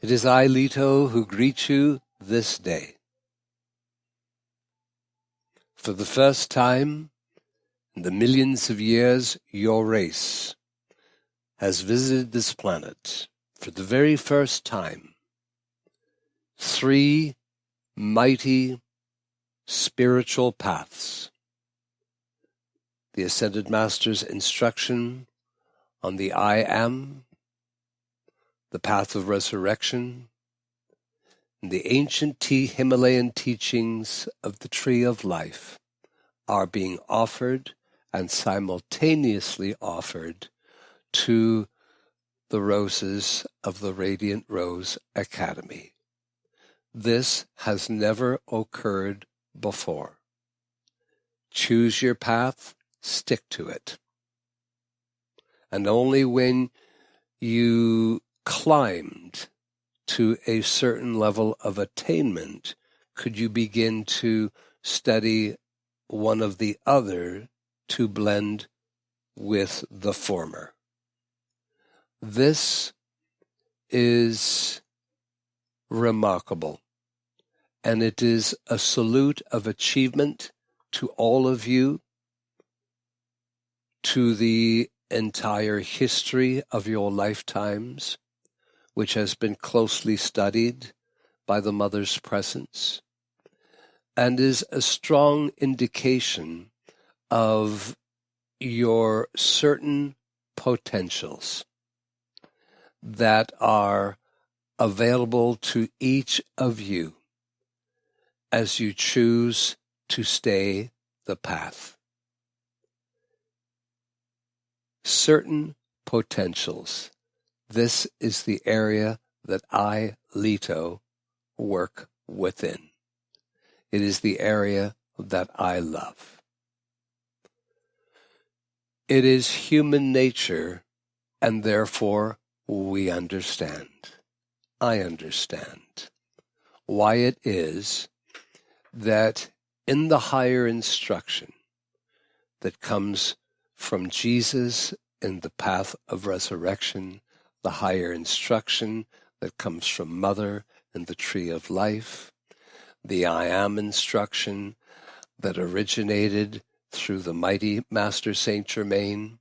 It is I, Leto, who greet you this day. For the first time in the millions of years, your race has visited this planet for the very first time. 3 mighty spiritual paths. The Ascended Master's instruction on the I Am, the path of resurrection, and the ancient Himalayan teachings of the Tree of Life are being offered and simultaneously offered to the roses of the Radiant Rose Academy. This has never occurred before. Choose your path, stick to it. And only when you climbed to a certain level of attainment could you begin to study one of the other to blend with the former. This is remarkable, and it is a salute of achievement to all of you, to the entire history of your lifetimes, which has been closely studied by the Mother's presence, and is a strong indication of your certain potentials that are available to each of you as you choose to stay the path. Certain potentials. This is the area that I, Leto, work within. It is the area that I love. It is human nature, and therefore we understand. I understand why it is that in the higher instruction that comes from Jesus in the path of resurrection, the higher instruction that comes from Mother in the Tree of Life, the I Am instruction that originated through the mighty Master Saint Germain,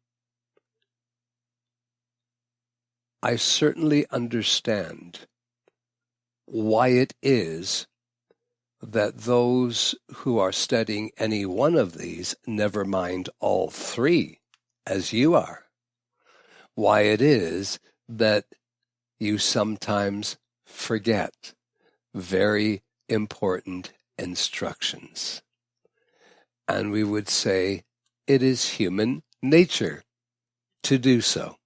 I certainly understand why it is that those who are studying any one of these, never mind all 3, as you are, why it is that you sometimes forget very important instructions. And we would say it is human nature to do so.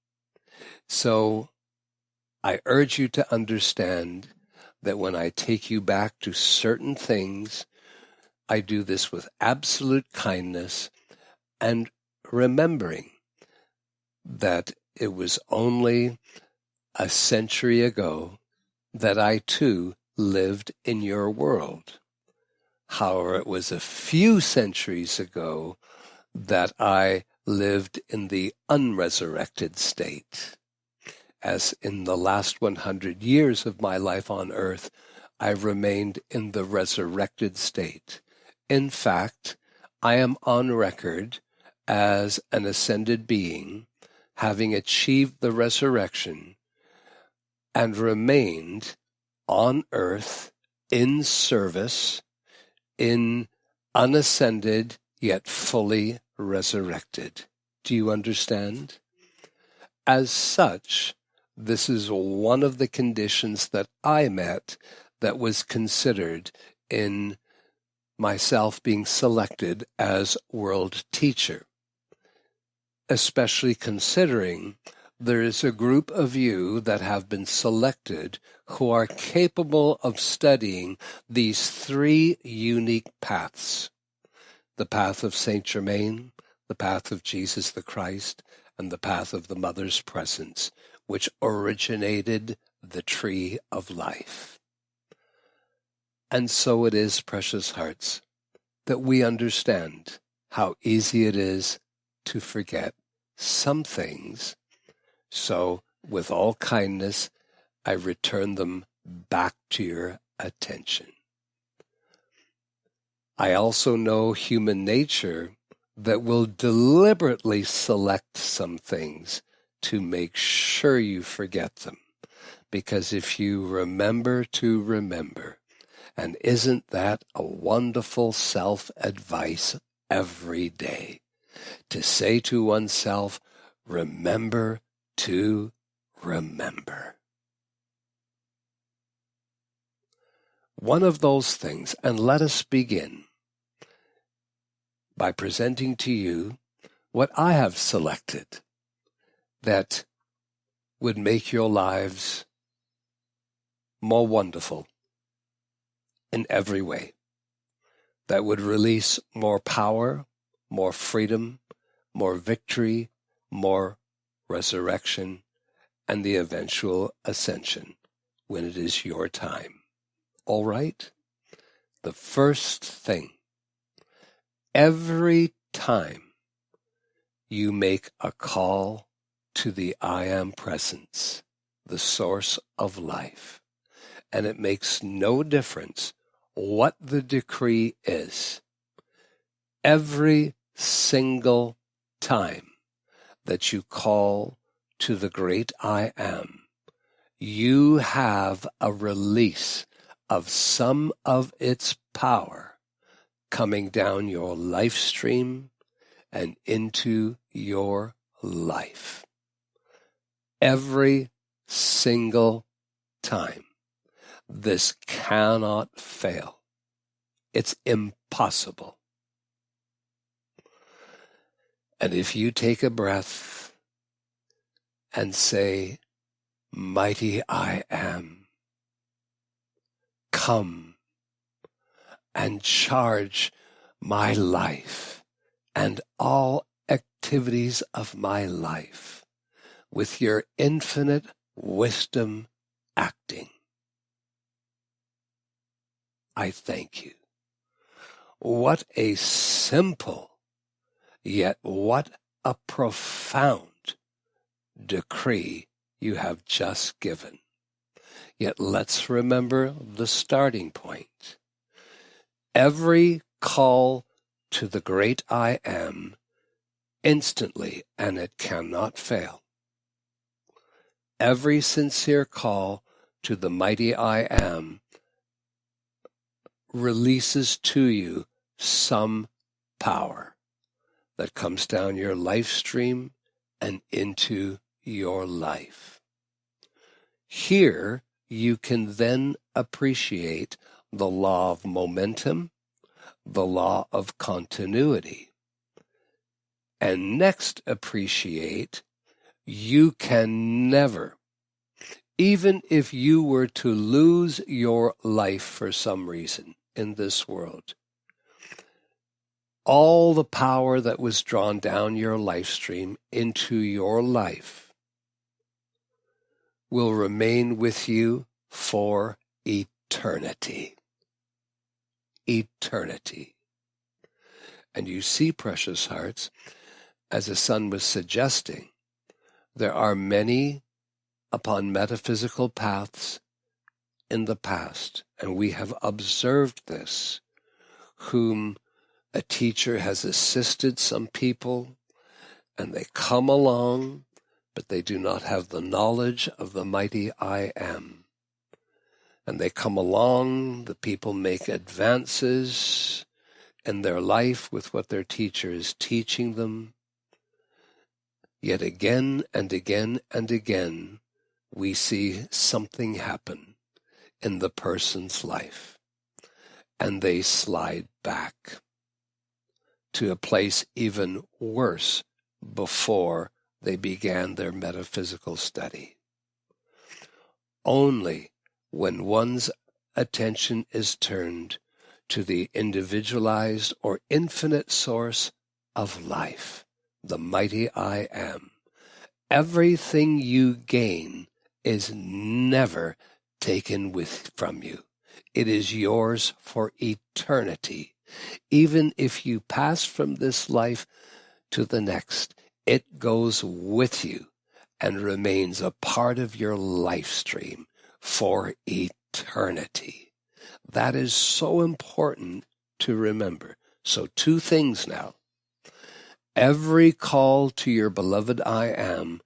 So I urge you to understand that when I take you back to certain things, I do this with absolute kindness and remembering that it was only a century ago that I too lived in your world. However, it was a few centuries ago that I lived in the unresurrected state. As in the last 100 years of my life on earth, I remained in the resurrected state. In fact, I am on record as an ascended being, having achieved the resurrection and remained on earth in service, in unascended yet fully resurrected. Do you understand? As such, this is one of the conditions that I met that was considered in myself being selected as world teacher, especially considering there is a group of you that have been selected who are capable of studying these 3 unique paths: the path of Saint Germain, the path of Jesus the Christ, and the path of the Mother's presence, which originated the Tree of Life. And so it is, precious hearts, that we understand how easy it is to forget some things. So, with all kindness, I return them back to your attention. I also know human nature that will deliberately select some things to make sure you forget them. Because if you remember to remember, and isn't that a wonderful self-advice every day? To say to oneself, remember to remember. One of those things, and let us begin by presenting to you what I have selected that would make your lives more wonderful in every way, that would release more power, more freedom, more victory, more resurrection, and the eventual ascension when it is your time. All right? The first thing, every time you make a call to the I Am Presence, the source of life, and it makes no difference what the decree is, every single time that you call to the great I Am, you have a release of some of its power coming down your life stream and into your life. Every single time. This cannot fail. It's impossible. And if you take a breath and say, Mighty I Am, come and charge my life and all activities of my life with your infinite wisdom acting. I thank you. What a simple, yet what a profound decree you have just given. Yet let's remember the starting point. Every call to the great I Am instantly, and it cannot fail. Every sincere call to the mighty I Am releases to you some power that comes down your life stream and into your life. Here you can then appreciate the law of momentum, the law of continuity, and next appreciate you can never, even if you were to lose your life for some reason in this world, all the power that was drawn down your life stream into your life will remain with you for eternity. Eternity. And you see, precious hearts, as the son was suggesting, there are many upon metaphysical paths in the past, and we have observed this, whom a teacher has assisted some people, and they come along, but they do not have the knowledge of the mighty I Am. And they come along, the people make advances in their life with what their teacher is teaching them. Yet again and again and again, we see something happen in the person's life, and they slide back to a place even worse before they began their metaphysical study. Only when one's attention is turned to the individualized or infinite source of life, the mighty I Am, everything you gain is never taken from you. It is yours for eternity. Even if you pass from this life to the next, it goes with you and remains a part of your life stream for eternity. That is so important to remember. So 2 things now. Every call to your beloved I am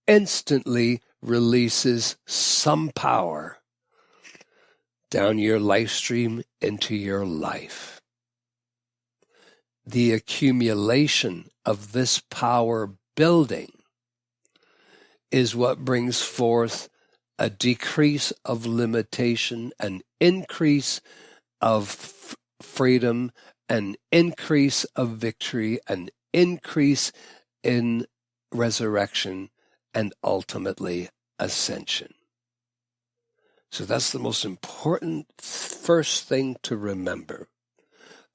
instantly releases some power down your life stream into your life. The accumulation of this power building is what brings forth a decrease of limitation, an increase of freedom, an increase of victory, an increase in resurrection, and ultimately ascension. So that's the most important first thing to remember.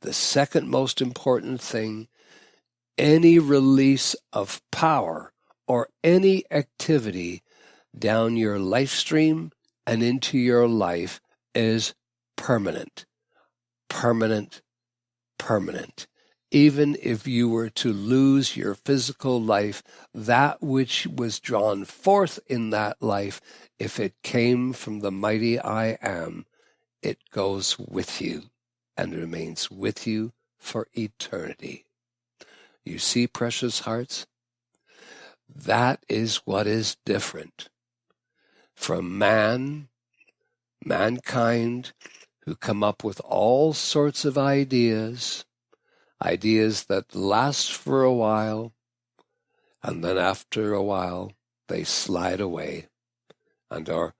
The second most important thing, any release of power or any activity down your life stream and into your life is permanent. Permanent. Permanent. Even if you were to lose your physical life, that which was drawn forth in that life, if it came from the mighty I am, it goes with you and remains with you for eternity. You see, precious hearts, that is what is different from mankind, who come up with all sorts of ideas that last for a while, and then after a while they slide away, and or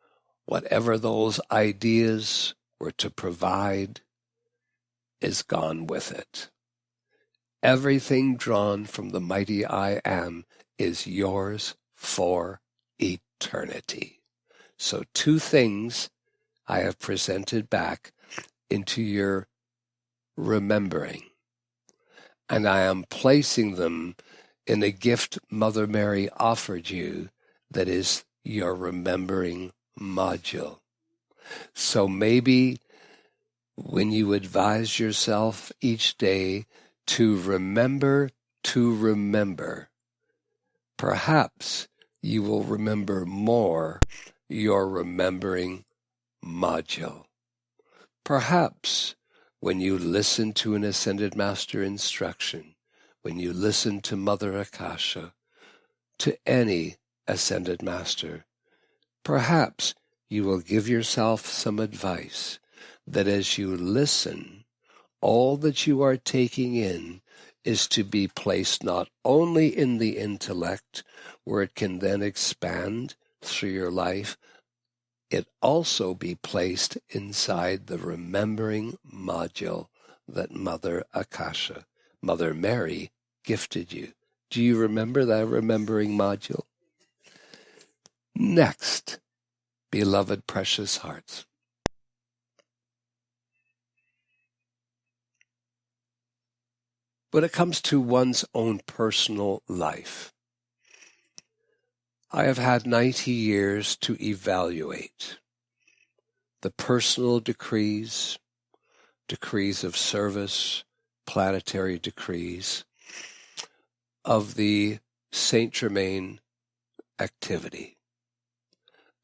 whatever those ideas were to provide is gone with it. Everything drawn from the mighty I am is yours for eternity. So 2 things I have presented back into your remembering, and I am placing them in a gift Mother Mary offered you, that is your remembering module. So maybe when you advise yourself each day to remember, perhaps you will remember more your remembering module. Perhaps when you listen to an Ascended Master instruction, when you listen to Mother Akasha, to any Ascended Master, perhaps you will give yourself some advice that as you listen, all that you are taking in is to be placed not only in the intellect, where it can then expand through your life, it also be placed inside the remembering module that Mother Akasha, Mother Mary, gifted you. Do you remember that remembering module? Next, beloved precious hearts. When it comes to one's own personal life, I have had 90 years to evaluate the personal decrees, decrees of service, planetary decrees of the Saint Germain activity.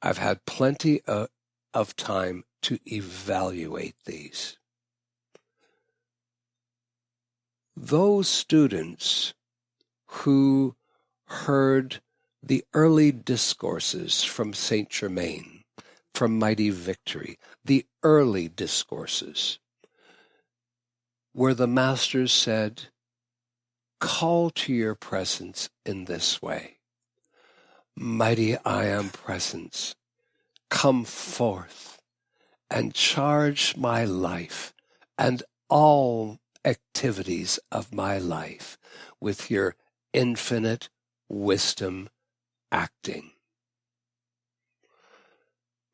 I've had plenty of time to evaluate these. Those students who heard the early discourses from Saint Germain, from Mighty Victory, the early discourses, where the Masters said, call to your presence in this way. Mighty I Am Presence, come forth and charge my life and all activities of my life with your infinite wisdom acting.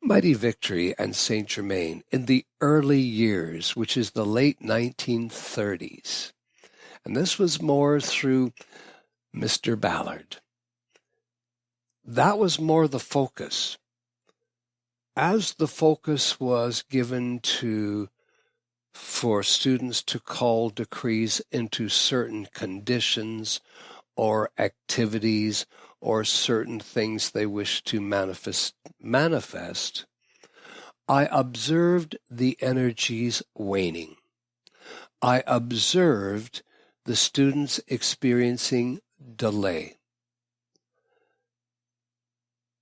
Mighty Victory and Saint Germain in the early years, which is the late 1930s, and this was more through Mr. Ballard. That was more the focus. As the focus was given for students to call decrees into certain conditions or activities or certain things they wish to manifest, I observed the energies waning. I observed the students experiencing delay.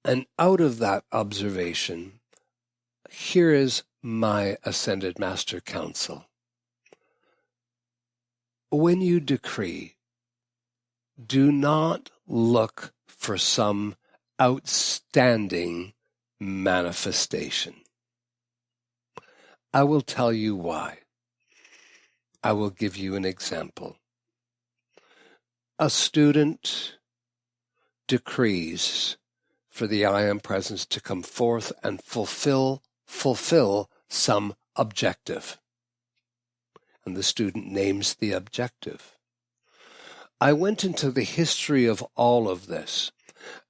And out of that observation, here is my Ascended Master counsel. When you decree, do not look for some outstanding manifestation. I will tell you why. I will give you an example. A student decrees for the I Am Presence to come forth and fulfill some objective. And the student names the objective. I went into the history of all of this,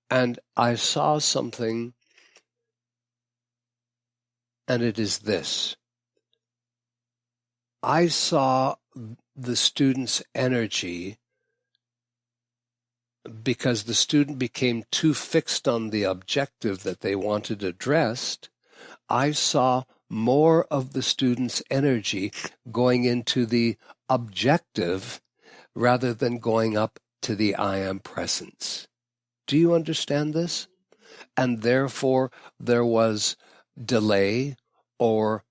and I saw something, and it is this. I saw the student's energy because the student became too fixed on the objective that they wanted addressed. I saw more of the student's energy going into the objective rather than going up to the I Am Presence. Do you understand this? And therefore, there was delay or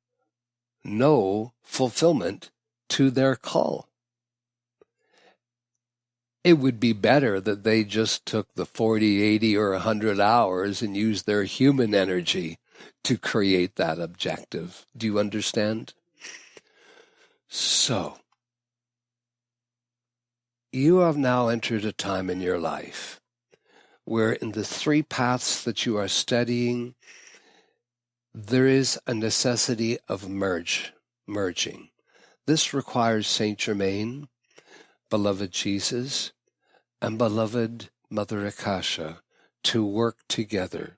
no fulfillment to their call. It would be better that they just took the 40, 80, or 100 hours and used their human energy to create that objective. Do you understand? So, you have now entered a time in your life where in the 3 paths that you are studying, there is a necessity of merging. This requires Saint Germain, beloved Jesus, and beloved Mother Akasha to work together,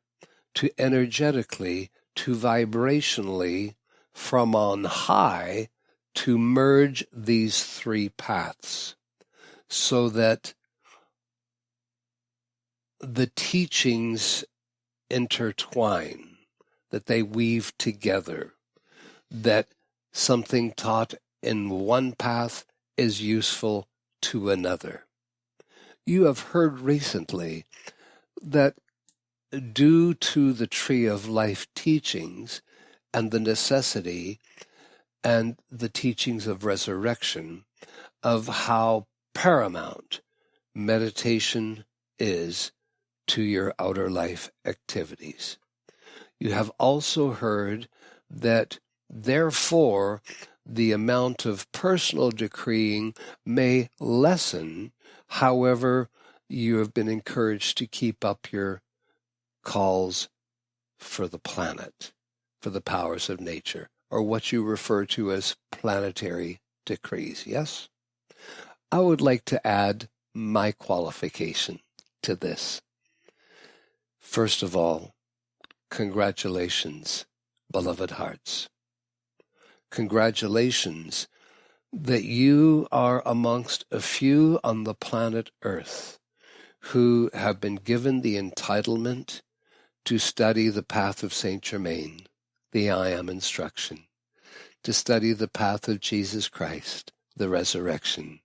to energetically, to vibrationally, from on high, to merge these 3 paths, so that the teachings intertwine, that they weave together, that something taught in one path is useful to another. You have heard recently that due to the Tree of Life teachings and the necessity and the teachings of resurrection of how paramount meditation is to your outer life activities. You have also heard that, therefore, the amount of personal decreeing may lessen. However, you have been encouraged to keep up your calls for the planet, for the powers of nature, or what you refer to as planetary decrees, yes? I would like to add my qualification to this. First of all, congratulations, beloved hearts. Congratulations that you are amongst a few on the planet Earth who have been given the entitlement to study the path of Saint Germain, the I Am instruction, to study the path of Jesus Christ, the resurrection,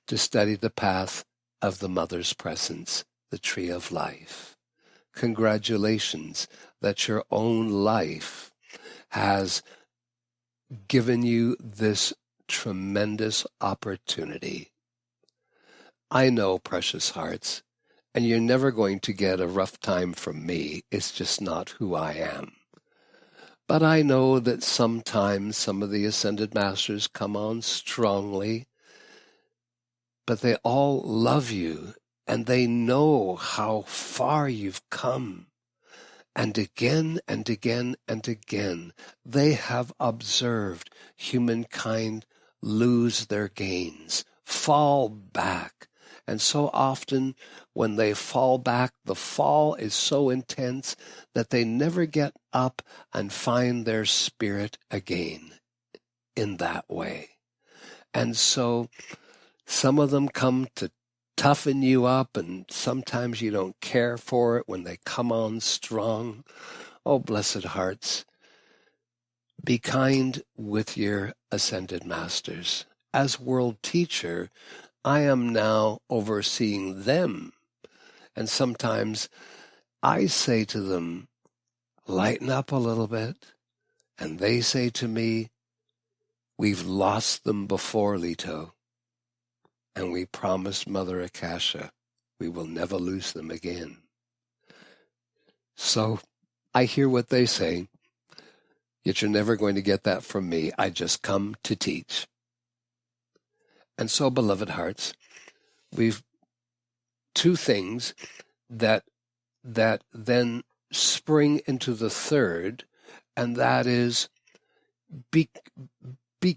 to study the path of the Mother's Presence, the Tree of Life. Congratulations that your own life has given you this tremendous opportunity. I know, precious hearts, and you're never going to get a rough time from me. It's just not who I am. But I know that sometimes some of the Ascended Masters come on strongly, but they all love you, and they know how far you've come. And again and again and again, they have observed humankind lose their gains, fall back. And so often when they fall back, the fall is so intense that they never get up and find their spirit again in that way. And so some of them come to toughen you up, and sometimes you don't care for it when they come on strong. Oh, blessed hearts, Be kind with your ascended masters. As world teacher, I am now overseeing them. And sometimes I say to them, lighten up a little bit. And they say to me, we've lost them before, Leto. And we promised Mother Akasha we will never lose them again. So I hear what they say, yet you're never going to get that from me. I just come to teach. And so, beloved hearts, we've two things that then spring into the third, and that is be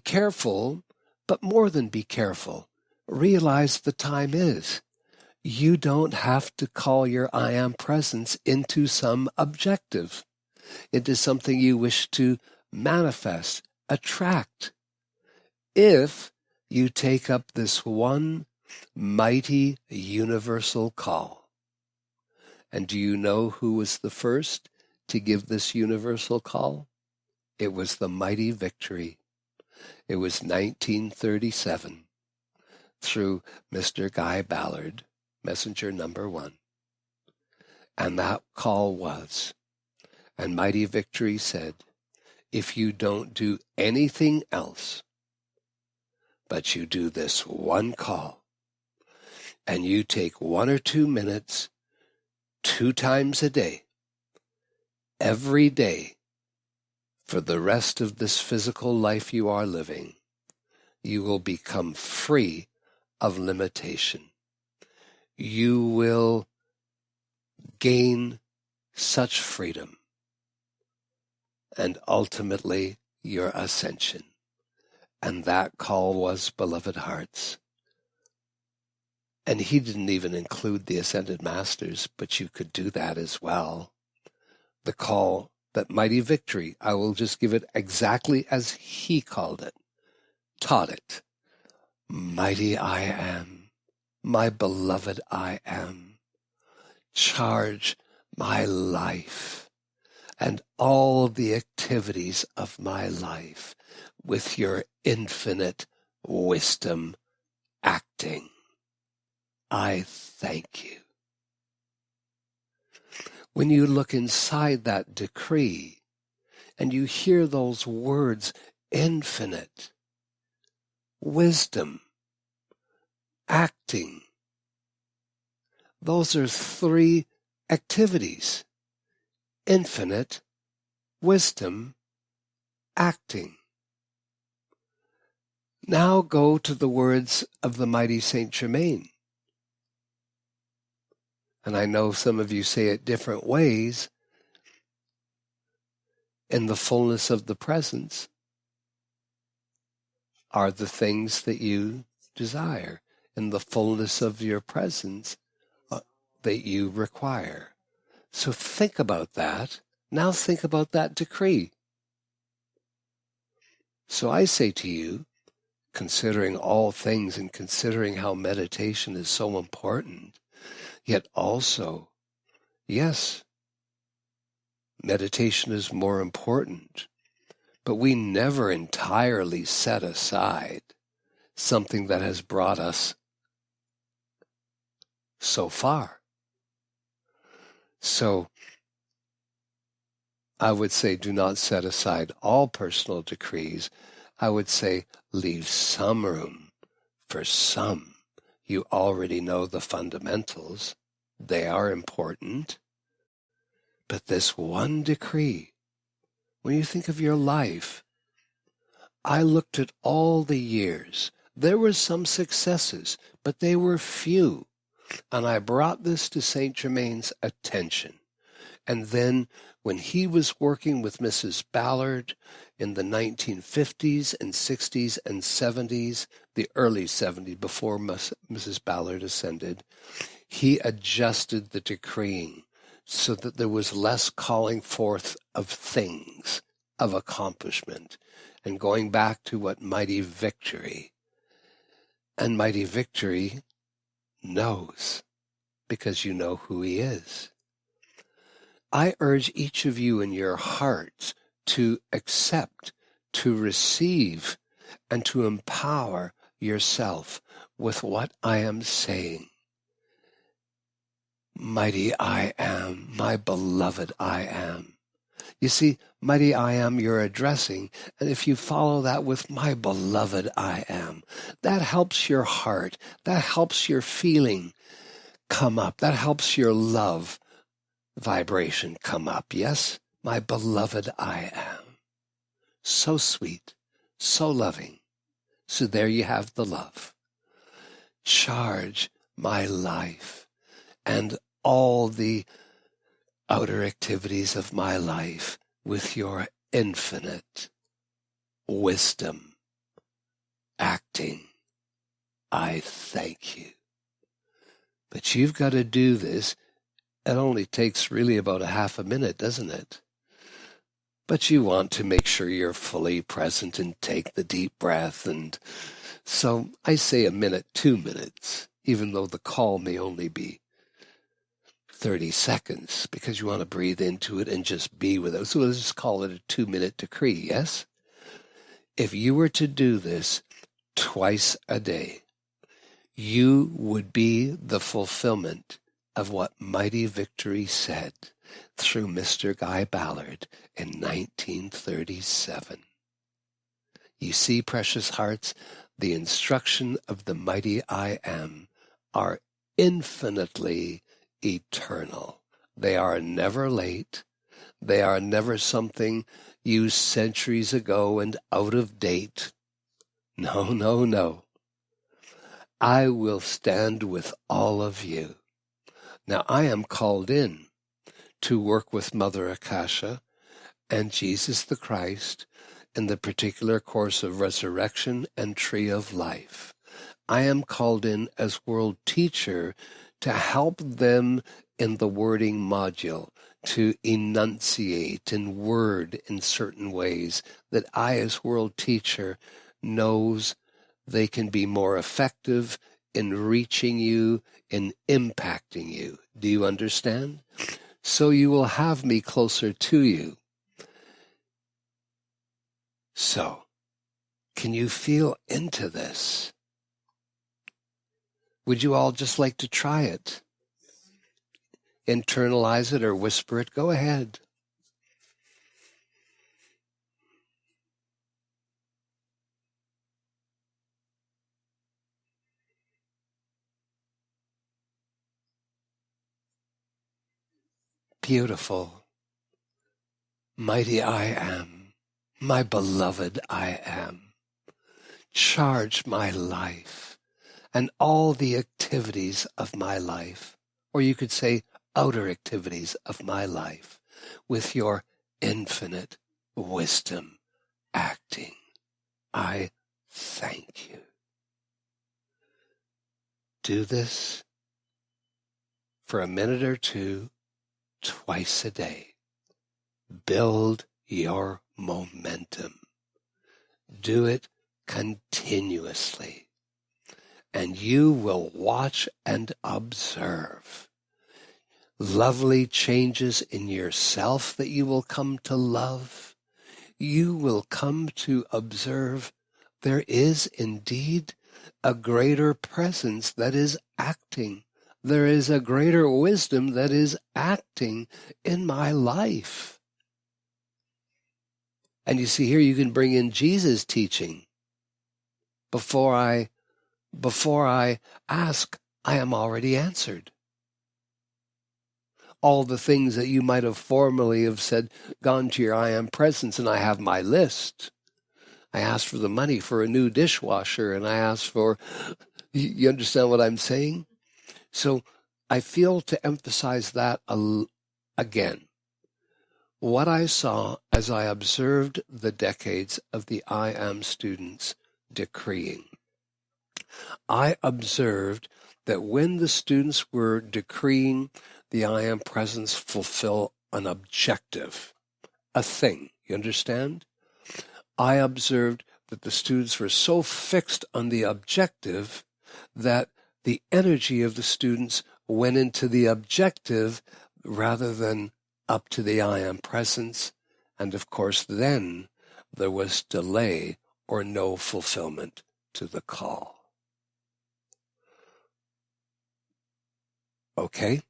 careful, but more than be careful. Realize the time is. You don't have to call your I am presence into some objective, into something you wish to manifest, attract. If you take up this one mighty universal call. And do you know who was the first to give this universal call? It was the mighty Victory. It was 1937 through Mr. Guy Ballard, messenger number 1. And that call was, and mighty Victory said, if you don't do anything else, but you do this one call, and you take 1 or 2 minutes, 2 times a day, every day, for the rest of this physical life you are living, you will become free of limitation. You will gain such freedom and ultimately your ascension. And that call was, beloved hearts. And he didn't even include the ascended masters, but you could do that as well. The call, that mighty Victory, I will just give it exactly as he called it, taught it. Mighty I am, my beloved I am. Charge my life and all the activities of my life with your infinite wisdom acting. I thank you. When you look inside that decree and you hear those words, infinite, wisdom, acting, those are 3 activities. Infinite, wisdom, acting. Now go to the words of the mighty Saint Germain. And I know some of you say it different ways. In the fullness of the presence are the things that you desire. In the fullness of your presence that you require. So think about that. Now think about that decree. So I say to you, considering all things and considering how meditation is so important, yet also, yes, meditation is more important, but we never entirely set aside something that has brought us so far. So I would say do not set aside all personal decrees. I would say leave some room for some. You already know the fundamentals. They are important. But this one decree, when you think of your life, I looked at all the years. There were some successes, but they were few. And I brought this to Saint Germain's attention. And then when he was working with Mrs. Ballard in the 1950s and 60s and 70s, the early 70s, before Mrs. Ballard ascended, he adjusted the decreeing so that there was less calling forth of things, of accomplishment, and going back to what mighty Victory. And mighty Victory knows, because you know who he is. I urge each of you in your hearts to accept, to receive, and to empower yourself with what I am saying. Mighty I am, my beloved I am. You see, mighty I am you're addressing, and if you follow that with my beloved I am, that helps your heart, that helps your feeling come up, that helps your love vibration come up. Yes, my beloved I am. So sweet, so loving. So there you have the love. Charge my life and all the outer activities of my life with your infinite wisdom. Acting, I thank you. But you've got to do this. It only takes really about a half a minute, doesn't it? But you want to make sure you're fully present and take the deep breath. And so I say a minute, 2 minutes, even though the call may only be 30 seconds, because you want to breathe into it and just be with it. So let's just call it a 2-minute decree, yes? If you were to do this twice a day, you would be the fulfillment of what Mighty Victory said through Mr. Guy Ballard in 1937. You see, precious hearts, the instruction of the mighty I Am are infinitely eternal. They are never late. They are never something used centuries ago and out of date. No, no, no. I will stand with all of you. Now, I am called in to work with Mother Akasha and Jesus the Christ in the particular course of resurrection and tree of life. I am called in as world teacher to help them in the wording module, to enunciate and word in certain ways that I, as world teacher, knows they can be more effective in reaching you, in impacting you. Do you understand? So you will have me closer to you. So, can you feel into this? Would you all just like to try it? Internalize it or whisper it? Go ahead. Beautiful. Mighty I Am, my beloved I Am. Charge my life and all the activities of my life, or you could say outer activities of my life, with your infinite wisdom acting. I thank you. Do this for a minute or two, twice a day. Build your momentum. Do it continuously. And you will watch and observe lovely changes in yourself that you will come to love. You will come to observe there is indeed a greater presence that is acting. There is a greater wisdom that is acting in my life. And you see here you can bring in Jesus' teaching. Before I ask, I am already answered. All the things that you might have formerly have said, gone to your I am presence, and I have my list. I asked for the money for a new dishwasher, and I asked for, you understand what I'm saying? So I feel to emphasize that again. What I saw as I observed the decades of the I Am students decreeing, I observed that when the students were decreeing the I Am presence fulfill an objective, a thing, you understand? I observed that the students were so fixed on the objective that the energy of the students went into the objective rather than up to the I Am presence And of course, then there was delay or no fulfillment to the call. Okay?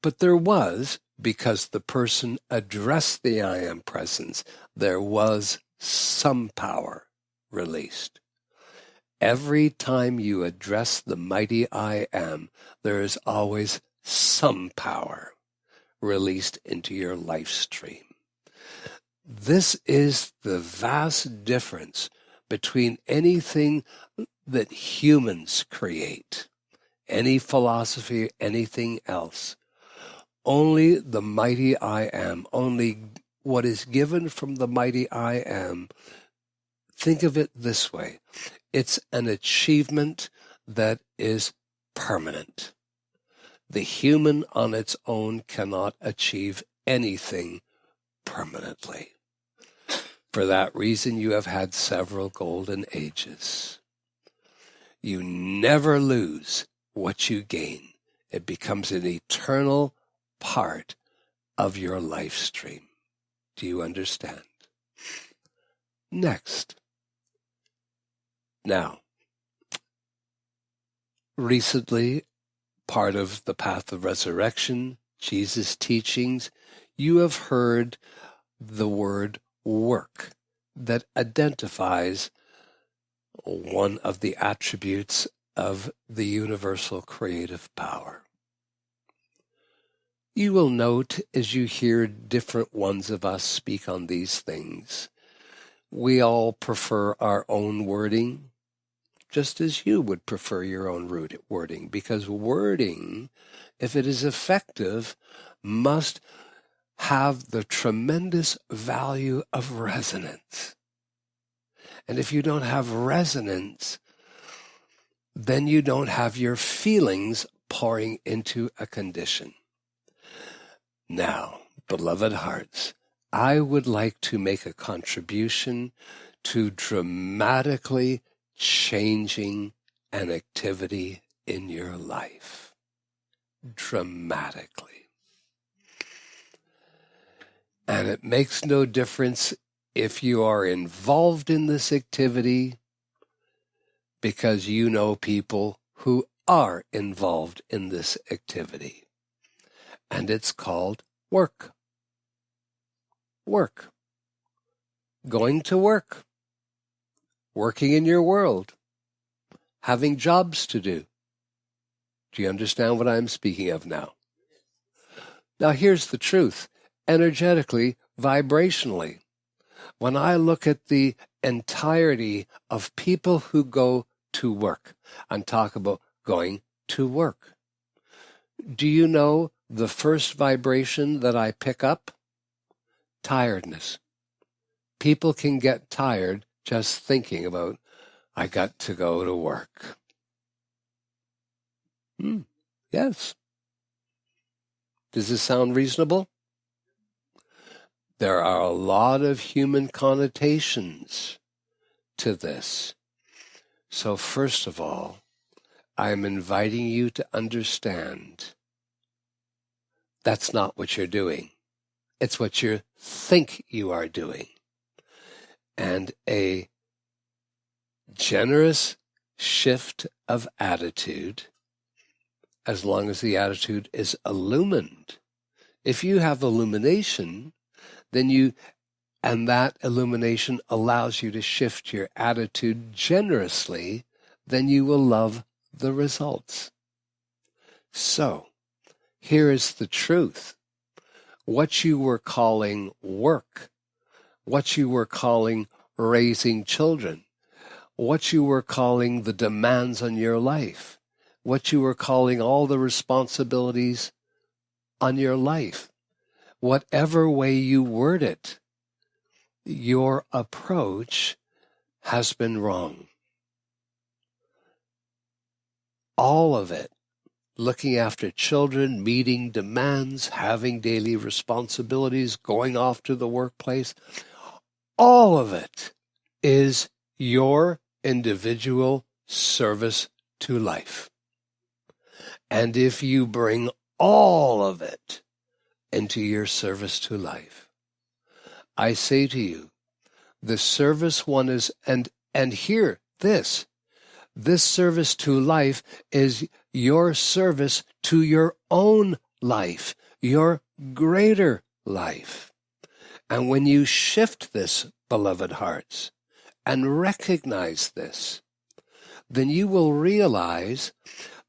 But there was, because the person addressed the I Am presence, there was some power released. Every time you address the mighty I Am, there is always some power released into your life stream. This is the vast difference between anything that humans create, any philosophy, anything else. Only the mighty I Am, only what is given from the mighty I Am. Think of it this way. It's an achievement that is permanent. The human on its own cannot achieve anything permanently. For that reason, you have had several golden ages. You never lose what you gain. It becomes an eternal part of your life stream. Do you understand? Next. Now, recently, part of the path of resurrection, Jesus' teachings, you have heard the word work that identifies one of the attributes of the universal creative power. You will note as you hear different ones of us speak on these things, we all prefer our own wording, just as you would prefer your own wording, because wording, if it is effective, must have the tremendous value of resonance. And if you don't have resonance, then you don't have your feelings pouring into a condition. Now, beloved hearts, I would like to make a contribution to dramatically changing an activity in your life. Dramatically. And it makes no difference if you are involved in this activity, because you know people who are involved in this activity. And it's called work. Work. Going to work. Working in your world. Having jobs to do. Do you understand what I'm speaking of now? Now here's the truth. Energetically, vibrationally. When I look at the entirety of people who go to work, and talk about going to work. Do you know the first vibration that I pick up? Tiredness. People can get tired just thinking about, I got to go to work. Yes. Does this sound reasonable? There are a lot of human connotations to this. So first of all, I'm inviting you to understand that's not what you're doing. It's what you think you are doing. And a generous shift of attitude, as long as the attitude is illumined. If you have illumination, and that illumination allows you to shift your attitude generously, then you will love the results. So, here is the truth. What you were calling work, what you were calling raising children, what you were calling the demands on your life, what you were calling all the responsibilities on your life, whatever way you word it, your approach has been wrong. All of it, looking after children, meeting demands, having daily responsibilities, going off to the workplace, all of it is your individual service to life. And if you bring all of it into your service to life, I say to you, the service one is, and hear this service to life is your service to your own life, your greater life. And when you shift this, beloved hearts, and recognize this, then you will realize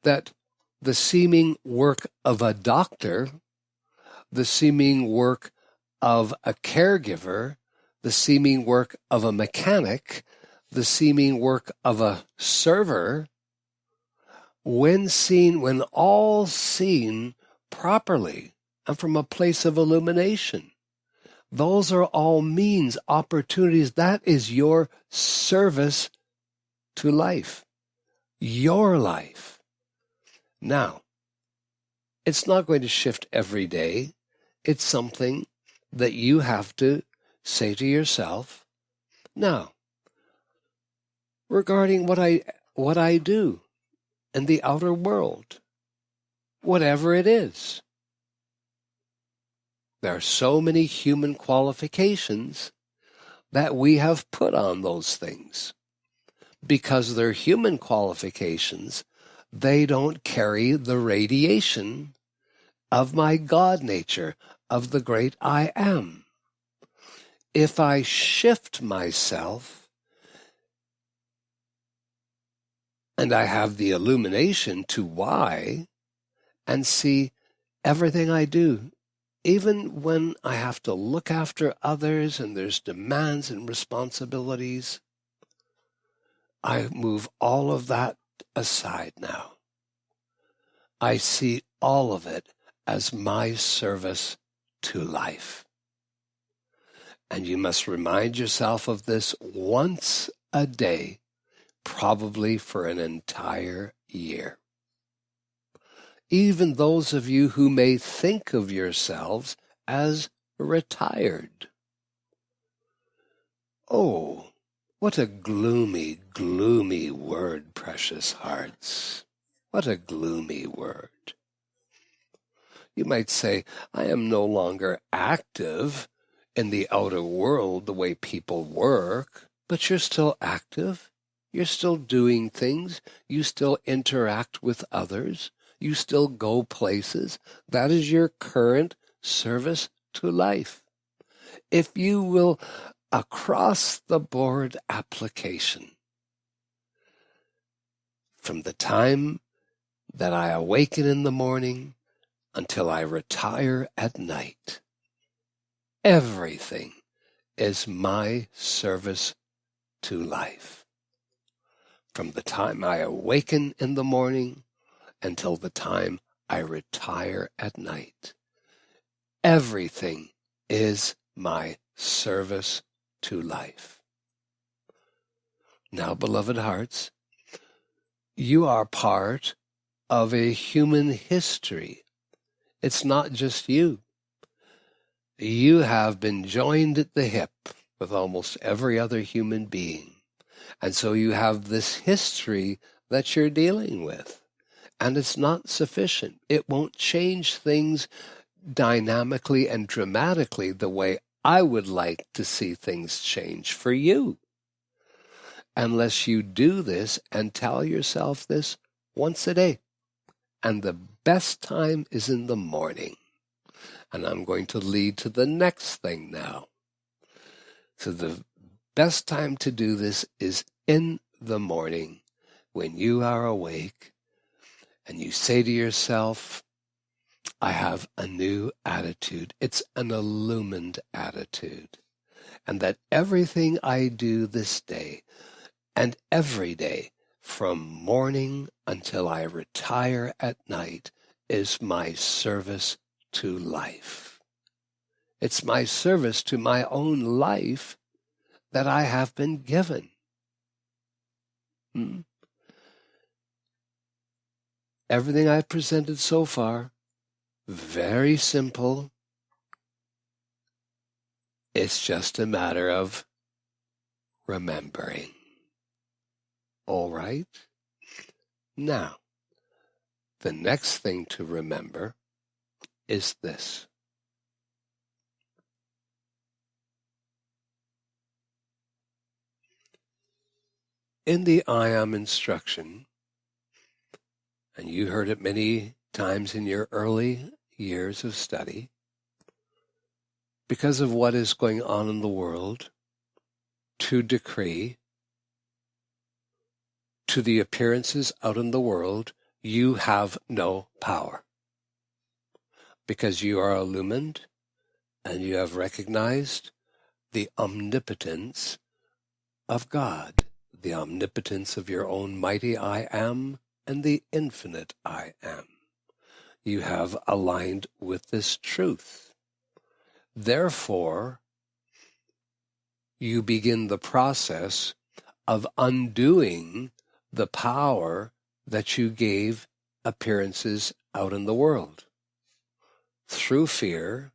that the seeming work of a doctor, the seeming work of a caregiver, the seeming work of a mechanic, the seeming work of a server, when all seen properly and from a place of illumination, those are all means, opportunities. That is your service to life, your life. Now, it's not going to shift every day. It's something that you have to say to yourself. Now, regarding what I do in the outer world, whatever it is, there are so many human qualifications that we have put on those things. Because they're human qualifications, they don't carry the radiation of my God nature, of the great I am. If I shift myself and I have the illumination to why, and see everything I do, even when I have to look after others and there's demands and responsibilities, I move all of that aside now. I see all of it as my service to life. And you must remind yourself of this once a day, probably for an entire year. Even those of you who may think of yourselves as retired. Oh, what a gloomy, gloomy word, precious hearts. What a gloomy word. You might say, I am no longer active in the outer world the way people work, but you're still active. You're still doing things. You still interact with others. You still go places. That is your current service to life. If you will, across-the-board application, from the time that I awaken in the morning until I retire at night, everything is my service to life. From the time I awaken in the morning until the time I retire at night, everything is my service to life. Now, beloved hearts, you are part of a human history. It's not just you. You have been joined at the hip with almost every other human being. And so you have this history that you're dealing with. And it's not sufficient. It won't change things dynamically and dramatically the way I would like to see things change for you. Unless you do this and tell yourself this once a day. And the best time is in the morning. And I'm going to lead to the next thing now. So the best time to do this is in the morning when you are awake and you say to yourself, I have a new attitude. It's an illumined attitude. And that everything I do this day and every day from morning until I retire at night is my service to life. It's my service to my own life that I have been given. Everything I've presented so far, very simple. It's just a matter of remembering. All right? Now, the next thing to remember is this. In the I Am instruction, and you heard it many times in your early years of study, because of what is going on in the world, to decree to the appearances out in the world, you have no power. Because you are illumined and you have recognized the omnipotence of God, the omnipotence of your own mighty I Am and the infinite I Am. You have aligned with this truth. Therefore, you begin the process of undoing the power that you gave appearances out in the world through fear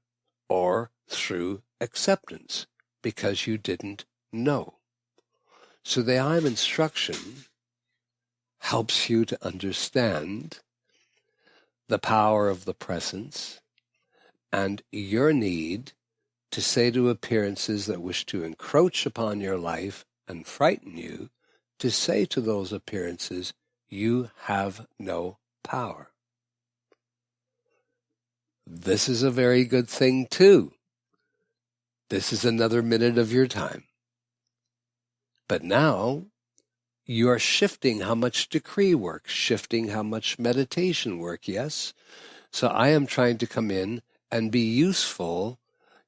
or through acceptance because you didn't know. So the I Am instruction helps you to understand the power of the presence and your need to say to appearances that wish to encroach upon your life and frighten you, to say to those appearances, you have no power. This is a very good thing too. This is another minute of your time. But now you are shifting how much decree work, shifting how much meditation work, yes? So I am trying to come in and be useful.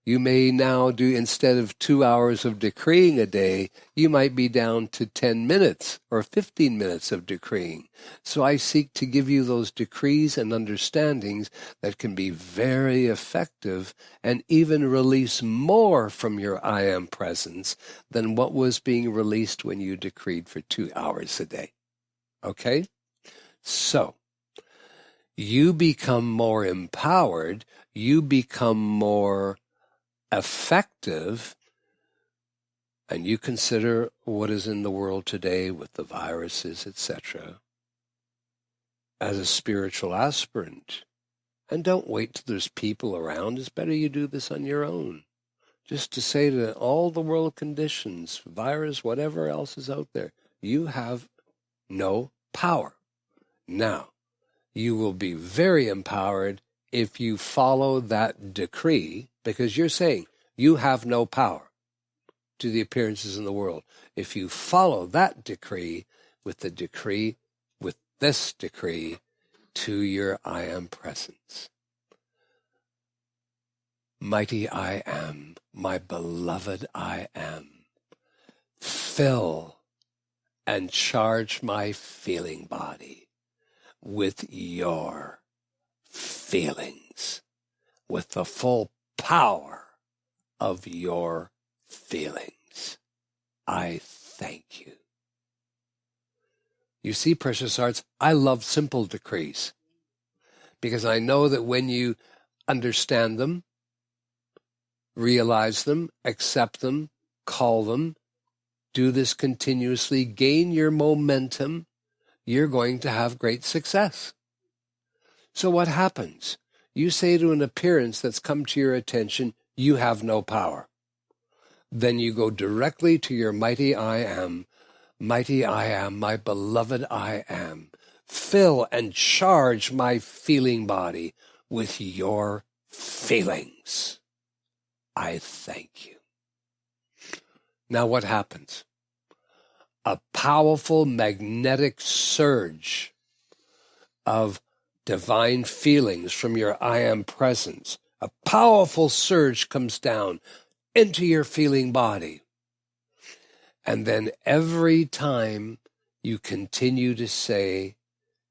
You may now do, instead of 2 hours of decreeing a day, you might be down to 10 minutes or 15 minutes of decreeing. So I seek to give you those decrees and understandings that can be very effective and even release more from your I Am presence than what was being released when you decreed for 2 hours a day. Okay? So, you become more empowered, you become more effective, and you consider what is in the world today with the viruses, etc., as a spiritual aspirant. And don't wait till there's people around. It's better you do this on your own. Just to say to all the world conditions, virus, whatever else is out there, you have no power. Now, you will be very empowered if you follow that decree, because you're saying you have no power to the appearances in the world. If you follow that decree with this decree to your I Am presence. Mighty I Am, my beloved I Am, fill and charge my feeling body with your feelings, with the full power of your feelings. I thank you. You see, precious hearts, I love simple decrees because I know that when you understand them, realize them, accept them, call them, do this continuously, gain your momentum, you're going to have great success. So what happens? You say to an appearance that's come to your attention, you have no power. Then you go directly to your mighty I Am, my beloved I Am. Fill and charge my feeling body with your feelings. I thank you. Now what happens? A powerful magnetic surge of divine feelings from your I Am presence. A powerful surge comes down into your feeling body. And then every time you continue to say,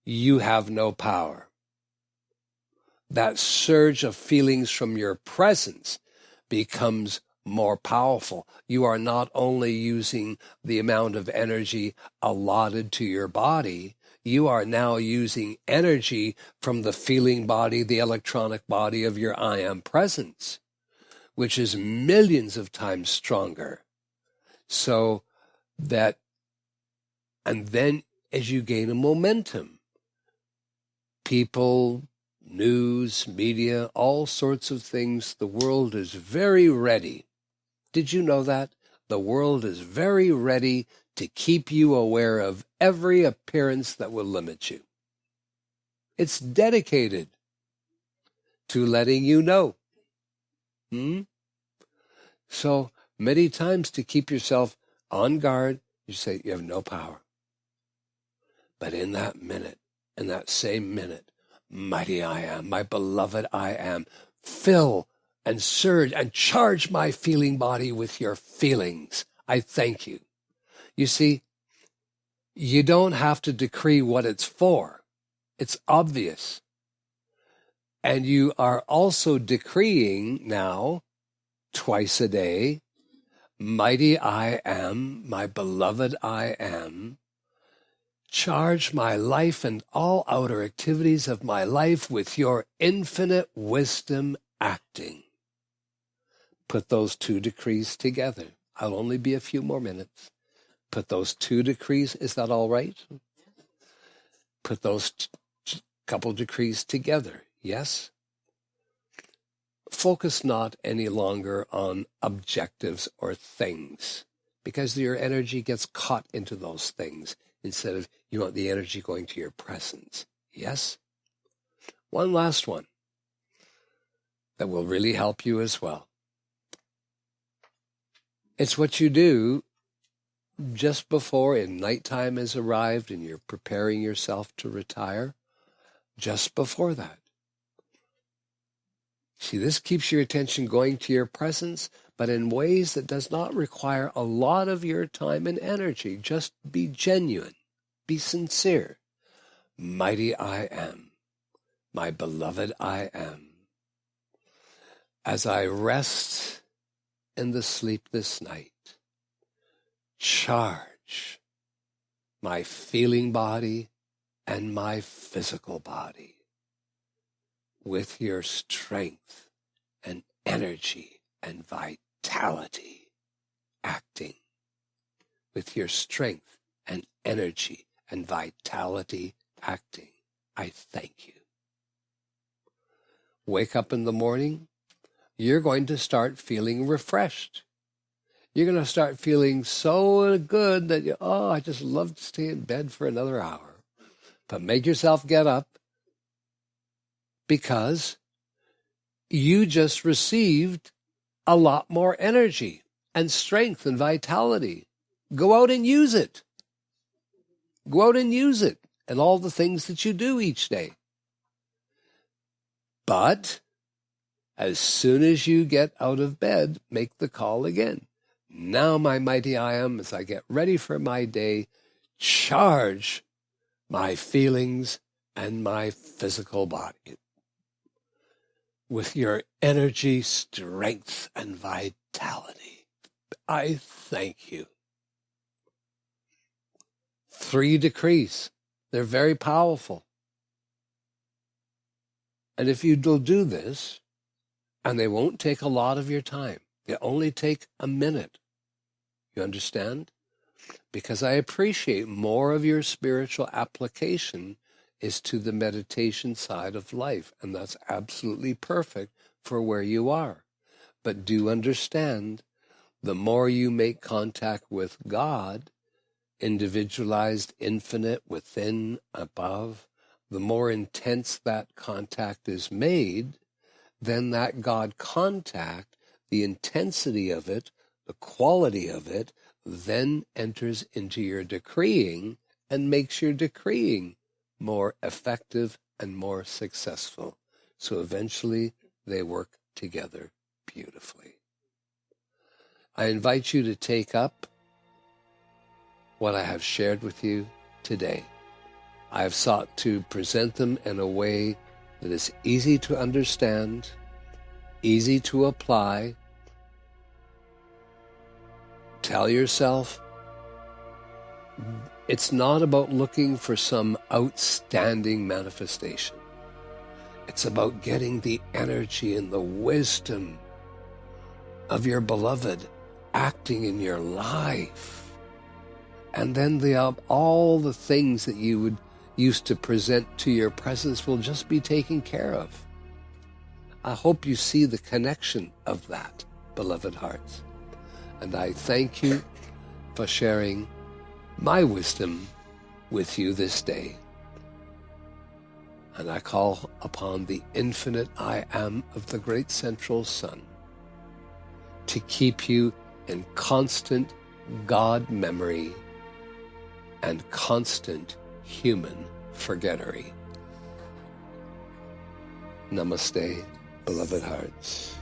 you have no power, that surge of feelings from your presence becomes more powerful. You are not only using the amount of energy allotted to your body, you are now using energy from the feeling body, the electronic body of your I Am presence, which is millions of times stronger. So that, and then as you gain a momentum, people, news, media, all sorts of things, the world is very ready. Did you know that? The world is very ready to keep you aware of every appearance that will limit you. It's dedicated to letting you know. So many times to keep yourself on guard, you say you have no power. But in that minute, in that same minute, mighty I am, my beloved I am, fill and surge and charge my feeling body with your feelings. I thank you. You see, you don't have to decree what it's for. It's obvious. And you are also decreeing now, twice a day, mighty I am, my beloved I am, charge my life and all outer activities of my life with your infinite wisdom acting. Put those two decrees together. I'll only be a few more minutes. Put those two decrees, is that all right? Put those couple decrees together, yes? Focus not any longer on objectives or things, because your energy gets caught into those things instead of you want the energy going to your presence. Yes? One last one that will really help you as well. It's what you do just before nighttime has arrived and you're preparing yourself to retire. Just before that. See, this keeps your attention going to your presence, but in ways that does not require a lot of your time and energy. Just be genuine. Be sincere. Mighty I am. My beloved I am. As I rest in the sleep this night, charge my feeling body and my physical body with your strength and energy and vitality acting. With your strength and energy and vitality acting. I thank you. Wake up in the morning, you're going to start feeling refreshed. You're going to start feeling so good that I just love to stay in bed for another hour. But make yourself get up, because you just received a lot more energy and strength and vitality. Go out and use it. Go out and use it in all the things that you do each day. But as soon as you get out of bed, make the call again. Now, my mighty I am, as I get ready for my day, charge my feelings and my physical body with your energy, strength, and vitality. I thank you. 3 decrees. They're very powerful. And if you will do this, and they won't take a lot of your time, they only take a minute. You understand? Because I appreciate more of your spiritual application is to the meditation side of life, and that's absolutely perfect for where you are. But do understand, the more you make contact with God, individualized, infinite, within, above, the more intense that contact is made, then that God contact, the intensity of it, the quality of it, then enters into your decreeing and makes your decreeing more effective and more successful. So eventually they work together beautifully. I invite you to take up what I have shared with you today. I have sought to present them in a way that is easy to understand, easy to apply. Tell yourself, it's not about looking for some outstanding manifestation. It's about getting the energy and the wisdom of your beloved acting in your life. And then all the things that you would used to present to your presence will just be taken care of. I hope you see the connection of that, beloved hearts. And I thank you for sharing my wisdom with you this day. And I call upon the infinite I Am of the great central sun to keep you in constant God memory and constant human forgettery. Namaste, beloved hearts.